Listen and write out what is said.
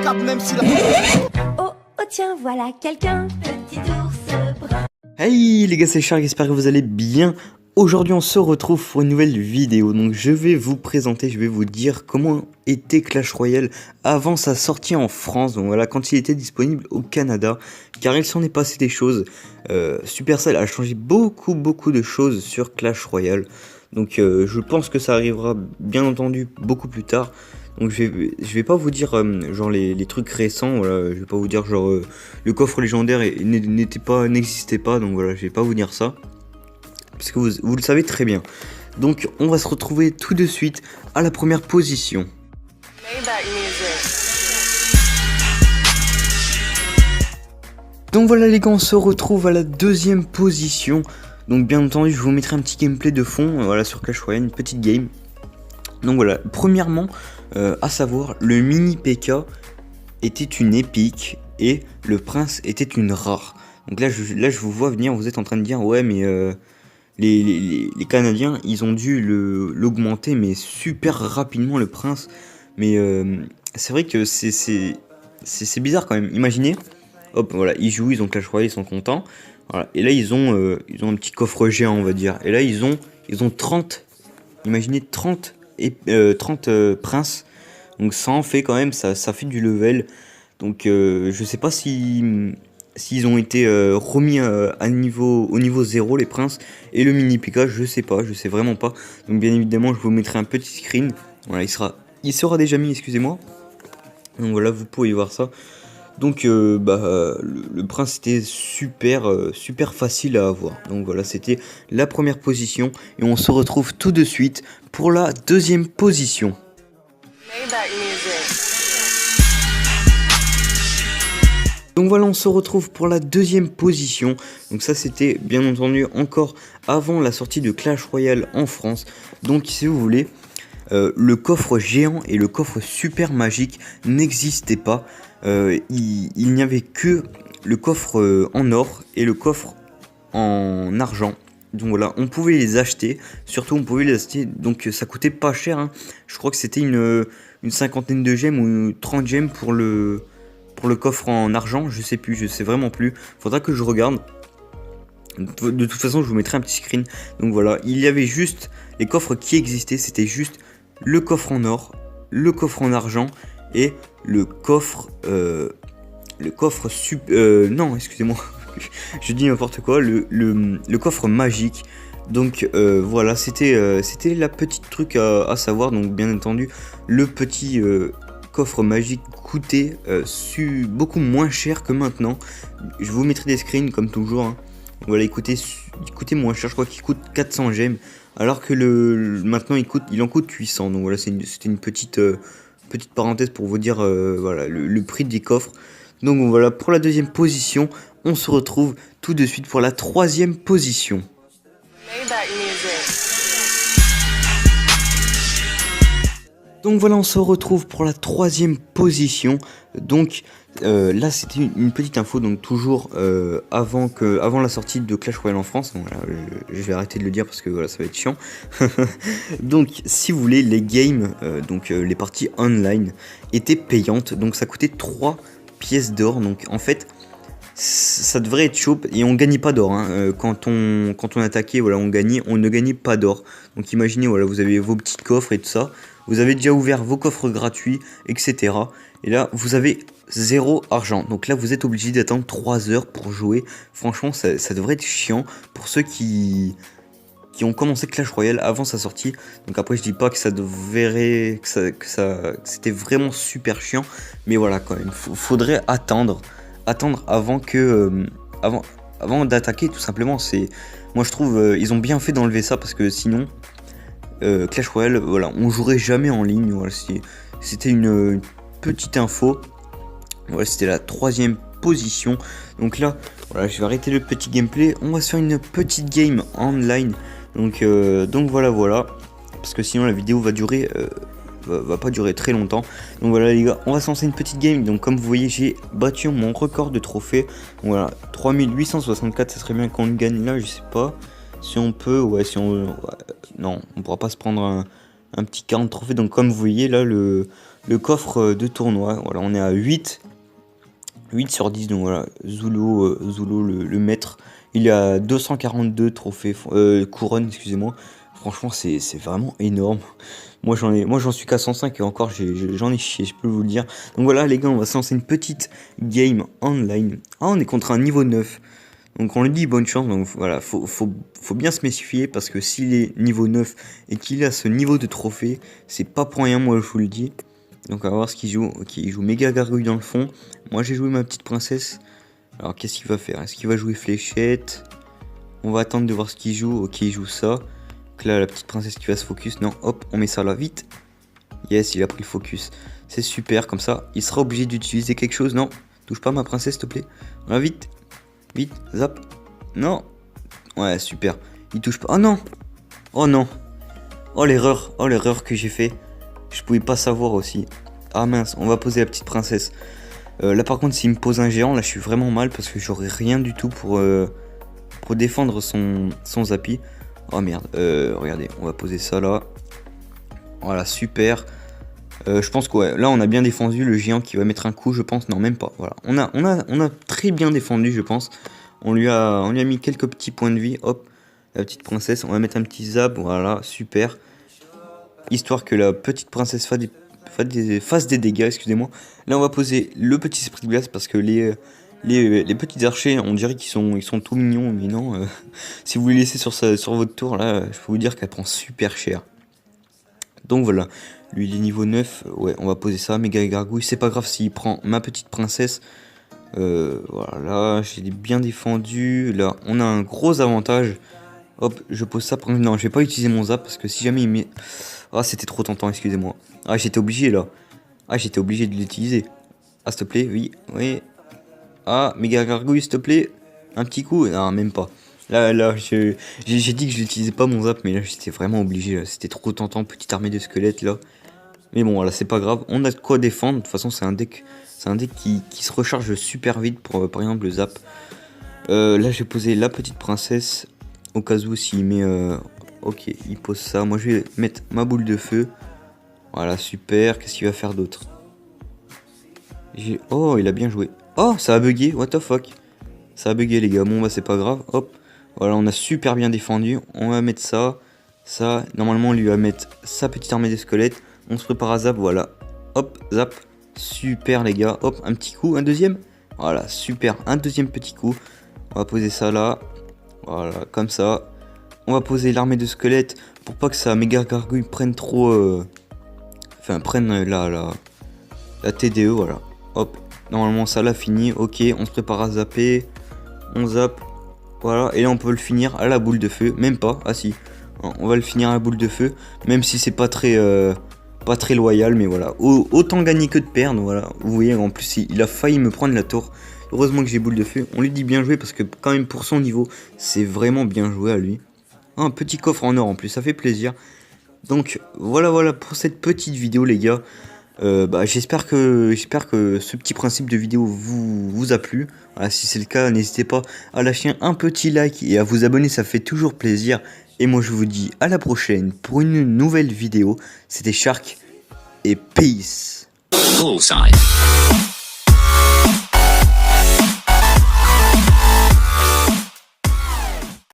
cap même si la... Oh, oh tiens, voilà quelqu'un. Petit ours brun. Hey les gars, c'est Charles, j'espère que vous allez bien. Aujourd'hui on se retrouve pour une nouvelle vidéo. Donc je vais vous présenter, je vais vous dire comment était Clash Royale avant sa sortie en France. Donc voilà, quand il était disponible au Canada, car il s'en est passé des choses. Supercell a changé beaucoup de choses sur Clash Royale. Donc je pense que ça arrivera bien entendu beaucoup plus tard. Donc je vais pas vous dire genre les trucs récents, voilà, je vais pas vous dire genre le coffre légendaire n'existait pas, donc voilà, je vais pas vous dire ça. Parce que vous le savez très bien. Donc on va se retrouver tout de suite à la première position. Donc voilà les gars, on se retrouve à la deuxième position. Donc bien entendu je vous mettrai un petit gameplay de fond, voilà, sur Clash Royale, une petite game. Donc voilà, premièrement, à savoir, le mini PK était une épique et le prince était une rare. Donc là je vous vois venir, vous êtes en train de dire ouais mais les Canadiens ils ont dû l'augmenter mais super rapidement le prince. Mais c'est vrai que c'est bizarre quand même. Imaginez, hop voilà, ils jouent, ils ont Clash Royale, ils sont contents. Voilà. Et là ils ont un petit coffre géant on va dire. Et là ils ont 30, imaginez 30 princes. Donc ça en fait quand même, ça fait du level. Donc je sais pas s'ils ont été remis au niveau 0 les princes. Et le mini PK je sais vraiment pas. Donc bien évidemment je vous mettrai un petit screen. Voilà, il sera déjà mis, excusez-moi. Donc voilà, vous pouvez voir ça. Donc le prince était super facile à avoir. Donc voilà, c'était la première position. Et on se retrouve tout de suite pour la deuxième position. Donc voilà, on se retrouve pour la deuxième position. Donc ça c'était bien entendu encore avant la sortie de Clash Royale en France. Donc si vous voulez, le coffre géant et le coffre super magique n'existaient pas. Il n'y avait que le coffre en or et le coffre en argent. Donc voilà, on pouvait les acheter, surtout on pouvait les acheter, donc ça coûtait pas cher, hein. Je crois que c'était une cinquantaine de gemmes ou 30 gemmes pour le coffre en argent, je sais vraiment plus, faudra que je regarde. De toute façon je vous mettrai un petit screen. Donc voilà, il y avait juste les coffres qui existaient, c'était juste le coffre en or, le coffre en argent et le coffre non excusez-moi, je dis n'importe quoi, le coffre magique. Donc voilà, c'était la petite truc à savoir. Donc bien entendu le petit coffre magique coûtait beaucoup moins cher que maintenant. Je vous mettrai des screens comme toujours, hein. Voilà, il coûtait moins cher, je crois qu'il coûte 400 gemmes, alors que maintenant il en coûte 800. Donc voilà, c'était une petite parenthèse pour vous dire voilà, le prix des coffres. Donc voilà, pour la deuxième position, on se retrouve tout de suite pour la troisième position. Donc voilà, on se retrouve pour la troisième position. Donc là c'était une petite info, donc toujours avant la sortie de Clash Royale en France. Donc, voilà, je vais arrêter de le dire parce que voilà, ça va être chiant. Donc si vous voulez, les games, les parties online étaient payantes, donc ça coûtait 3 pièces d'or. Donc en fait ça devrait être chaud et on gagnait pas d'or, hein. Quand on attaquait, voilà, on ne gagnait pas d'or. Donc imaginez, voilà, vous avez vos petits coffres et tout ça, vous avez déjà ouvert vos coffres gratuits, etc. Et là vous avez 0 argent. Donc là vous êtes obligé d'attendre 3 heures pour jouer. Franchement ça devrait être chiant pour ceux qui ont commencé Clash Royale avant sa sortie. Donc après je dis pas que c'était vraiment super chiant, mais voilà, quand même faudrait attendre avant d'attaquer, tout simplement. Moi je trouve ils ont bien fait d'enlever ça, parce que sinon Clash Royale, voilà, on jouerait jamais en ligne. Voilà, c'était une petite info. Voilà, c'était la troisième position. Donc là voilà, je vais arrêter le petit gameplay, on va se faire une petite game online. Donc voilà, parce que sinon la vidéo va pas durer très longtemps. Donc voilà les gars, on va se lancer une petite game. Donc comme vous voyez, j'ai battu mon record de trophées. Donc voilà, 3864, ça serait bien qu'on le gagne là, je sais pas si on peut, non, on pourra pas se prendre un petit 40 trophées. Donc comme vous voyez là, le le coffre de tournoi. Voilà, on est à 8 sur 10, donc voilà, Zulo, le maître, il a 242 trophées, couronnes, excusez-moi. Franchement, c'est vraiment énorme. Moi, j'en suis qu'à 105 et encore, j'en ai chié, je peux vous le dire. Donc voilà, les gars, on va se lancer une petite game online. Ah, on est contre un niveau 9. Donc on lui dit bonne chance, donc voilà, faut bien se méfier parce que s'il est niveau 9 et qu'il a ce niveau de trophée, c'est pas pour rien, moi je vous le dis. Donc on va voir ce qu'il joue. Ok, il joue méga gargouille dans le fond. Moi j'ai joué ma petite princesse. Alors qu'est-ce qu'il va faire? Est-ce qu'il va jouer fléchette? On va attendre de voir ce qu'il joue. Ok, il joue ça. Donc là la petite princesse qui va se focus. Non, hop, on met ça là, vite. Yes, il a pris le focus. C'est super, comme ça, il sera obligé d'utiliser quelque chose. Non, touche pas ma princesse, s'il te plaît. Voilà, vite. Vite, zap. Non. Ouais, super. Il touche pas. Oh non. Oh non. Oh l'erreur. Oh l'erreur que j'ai fait. Je pouvais pas savoir aussi. Ah mince, on va poser la petite princesse. Là par contre, s'il me pose un géant, là je suis vraiment mal parce que j'aurais rien du tout pour défendre son Zappi. Oh merde. Regardez, on va poser ça là. Voilà, super. Je pense que ouais, là on a bien défendu le géant qui va mettre un coup, je pense. Non, même pas. Voilà, on a très bien défendu, je pense. On lui a mis quelques petits points de vie. Hop, la petite princesse. On va mettre un petit zap. Voilà, super. Histoire que la petite princesse fasse des dégâts. Excusez-moi. Là, on va poser le petit esprit de glace parce que les petits archers, on dirait ils sont tout mignons, mais non. Si vous les laissez sur votre tour, là, je peux vous dire qu'elle prend super cher. Donc voilà, lui il est niveau 9, ouais, on va poser ça, méga gargouille, c'est pas grave s'il prend ma petite princesse. Voilà, j'ai bien défendu, là on a un gros avantage. Hop, je pose ça, non je vais pas utiliser mon zap parce que si jamais il met... Ah c'était trop tentant, excusez-moi. Ah j'étais obligé là, ah j'étais obligé de l'utiliser. Ah s'il te plaît, oui, oui. Ah, méga gargouille s'il te plaît, un petit coup, non même pas. Là, j'ai dit que je n'utilisais pas mon zap, mais là, j'étais vraiment obligé. C'était trop tentant, petite armée de squelettes, là. Mais bon, voilà, c'est pas grave. On a de quoi défendre. De toute façon, c'est un deck qui se recharge super vite pour, par exemple, le zap. Là, j'ai posé la petite princesse. Au cas où, s'il met... Ok, il pose ça. Moi, je vais mettre ma boule de feu. Voilà, super. Qu'est-ce qu'il va faire d'autre? Oh, il a bien joué. Oh, ça a bugué. What the fuck? Ça a bugué, les gars. Bon, bah, c'est pas grave. Hop. Voilà, on a super bien défendu. On va mettre ça. Ça, normalement, on lui va mettre sa petite armée de squelettes. On se prépare à zap, voilà. Hop, zap. Super, les gars. Hop, un petit coup, un deuxième. Voilà, super. Un deuxième petit coup. On va poser ça là. Voilà, comme ça. On va poser l'armée de squelettes pour pas que sa méga gargouille prenne trop... Enfin, prenne la TDE, voilà. Hop, normalement, ça l'a fini. Ok, on se prépare à zapper. On zappe. Voilà, et là on peut le finir à la boule de feu, même pas, ah si, on va le finir à la boule de feu, même si c'est pas très loyal, mais voilà, autant gagner que de perdre, voilà, vous voyez, en plus il a failli me prendre la tour, heureusement que j'ai boule de feu, on lui dit bien joué parce que quand même pour son niveau, c'est vraiment bien joué à lui, un petit coffre en or en plus, ça fait plaisir, donc voilà pour cette petite vidéo les gars. J'espère que ce petit principe de vidéo vous a plu. Voilà, si c'est le cas, n'hésitez pas à lâcher un petit like et à vous abonner, ça fait toujours plaisir. Et moi je vous dis à la prochaine pour une nouvelle vidéo. C'était Shark et peace. Bullseye.